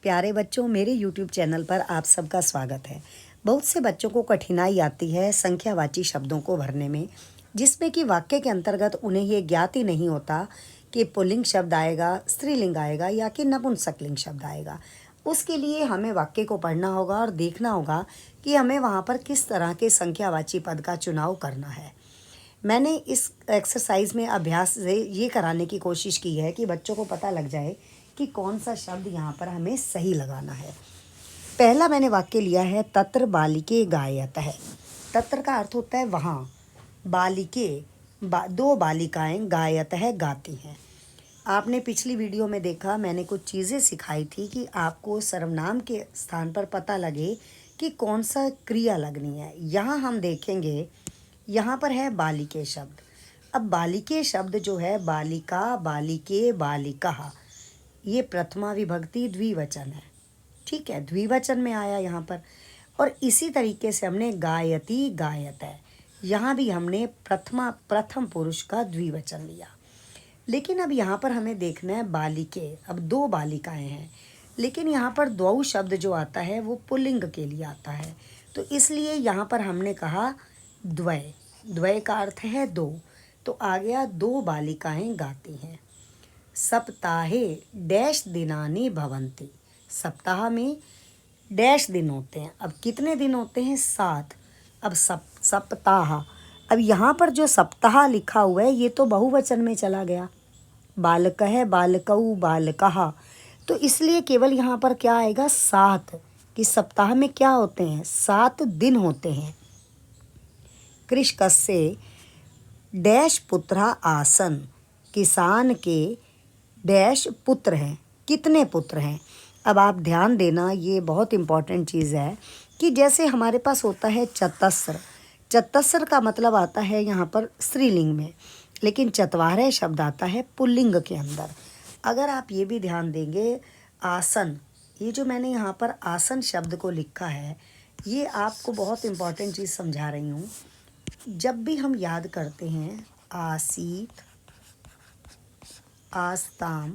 प्यारे बच्चों, मेरे YouTube चैनल पर आप सबका स्वागत है। बहुत से बच्चों को कठिनाई आती है संख्यावाची शब्दों को भरने में, जिसमें कि वाक्य के अंतर्गत उन्हें ये ज्ञात ही नहीं होता कि पुल्लिंग शब्द आएगा, स्त्रीलिंग आएगा या कि नपुंसकलिंग शब्द आएगा। उसके लिए हमें वाक्य को पढ़ना होगा और देखना होगा कि हमें वहाँ पर किस तरह के संख्यावाची पद का चुनाव करना है। मैंने इस एक्सरसाइज में अभ्यास से ये कराने की कोशिश की है कि बच्चों को पता लग जाए कि कौन सा शब्द यहाँ पर हमें सही लगाना है। पहला मैंने वाक्य लिया है, तत्र बालिके गायतः। तत्र का अर्थ होता है वहाँ, बालिके दो बालिकाएं गायतः गाती हैं। आपने पिछली वीडियो में देखा, मैंने कुछ चीज़ें सिखाई थी कि आपको सर्वनाम के स्थान पर पता लगे कि कौन सा क्रिया लगनी है। यहाँ हम देखेंगे, यहाँ पर है बालिके शब्द। अब बालिके शब्द जो है, बालिका, बालिके, बालिका, ये प्रथमा विभक्ति द्विवचन है। ठीक है, द्विवचन में आया यहाँ पर। और इसी तरीके से हमने गायती, गायतः, यहाँ भी हमने प्रथम पुरुष का द्विवचन लिया। लेकिन अब यहाँ पर हमें देखना है बालिके। अब दो बालिकाएं हैं, लेकिन यहाँ पर द्वौ शब्द जो आता है वो पुल्लिंग के लिए आता है, तो इसलिए यहाँ पर हमने कहा द्वय। द्वय का अर्थ है दो, तो आ गया दो बालिकाएं गाती हैं। सप्ताहे डैश दिनानि भवन्ति। सप्ताह में डैश दिन होते हैं। अब कितने दिन होते हैं? 7। अब सप्ताह, अब यहाँ पर जो सप्ताह लिखा हुआ है ये तो बहुवचन में चला गया। बालकः, बालकौ, बालकः, तो इसलिए केवल यहाँ पर क्या आएगा? 7, कि सप्ताह में क्या होते हैं? 7 दिन होते हैं। कृषकस्य डैश पुत्रा आसन। किसान के डैश पुत्र हैं। कितने पुत्र हैं? अब आप ध्यान देना, ये बहुत इम्पॉर्टेंट चीज़ है कि जैसे हमारे पास होता है चतस्र। चतस्र का मतलब आता है यहाँ पर स्त्रीलिंग में, लेकिन चत्वारः शब्द आता है पुल्लिंग के अंदर। अगर आप ये भी ध्यान देंगे, आसन, ये जो मैंने यहाँ पर आसन शब्द को लिखा है, ये आपको बहुत इम्पॉर्टेंट चीज़ समझा रही हूँ। जब भी हम याद करते हैं आसीत, आस्ताम,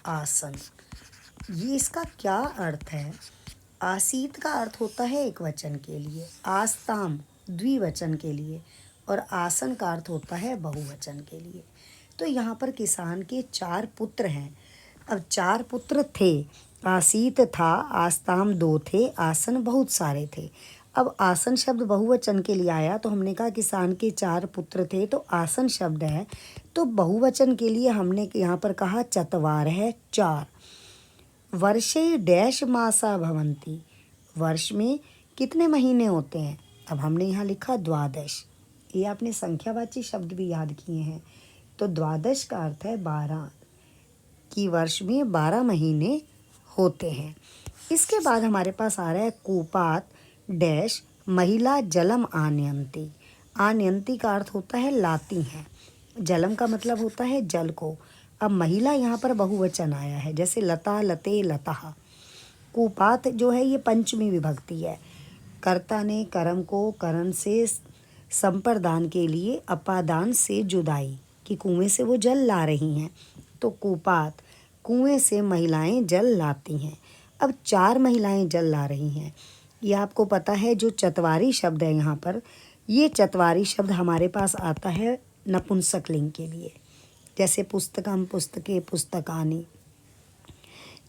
आसन, ये इसका क्या अर्थ है? आसीत का अर्थ होता है एक वचन के लिए, आस्ताम द्विवचन के लिए, और आसन का अर्थ होता है बहुवचन के लिए। तो यहाँ पर किसान के 4 पुत्र हैं। अब 4 पुत्र थे, आसीत था, आस्ताम 2 थे, आसन बहुत सारे थे। अब आसन शब्द बहुवचन के लिए आया, तो हमने कहा किसान के 4 पुत्र थे, तो आसन शब्द है, तो बहुवचन के लिए हमने यहाँ पर कहा चत्वारः 4। वर्षे डैश मासा भवन्ति। वर्ष में कितने महीने होते हैं? अब हमने यहाँ लिखा द्वादश। ये आपने संख्यावाची शब्द भी याद किए हैं, तो द्वादश का अर्थ है 12, कि वर्ष में 12 महीने होते हैं। इसके बाद हमारे पास आ रहा है कूपात डैश महिला जलम आनयन्ति। आनयन्ति का अर्थ होता है लाती हैं। जलम का मतलब होता है जल को। अब महिला यहाँ पर बहुवचन आया है, जैसे लता, लते, लतः। कूपात जो है ये पंचमी विभक्ति है। कर्ता ने कर्म को करण से संप्रदान के लिए अपादान से जुदाई, कि कुएं से वो जल ला रही हैं, तो कूपात, कुएं से महिलाएं जल लाती हैं। अब 4 महिलाएं जल ला रही हैं। ये आपको पता है, जो चत्वारी शब्द है यहाँ पर, ये चत्वारी शब्द हमारे पास आता है नपुंसकलिंग के लिए, जैसे पुस्तकम, पुस्तके, पुस्तकानि।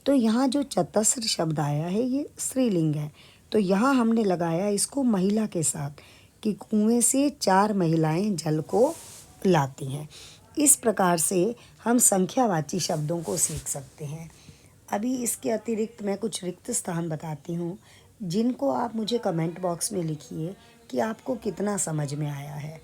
तो यहाँ जो चतस्र शब्द आया है ये स्त्रीलिंग है, तो यहाँ हमने लगाया इसको महिला के साथ, कि कुएं से 4 महिलाएं जल को लाती हैं। इस प्रकार से हम संख्यावाची शब्दों को सीख सकते हैं। अभी इसके अतिरिक्त मैं कुछ रिक्त स्थान बताती हूँ, जिनको आप मुझे कमेंट बॉक्स में लिखिए कि आपको कितना समझ में आया है।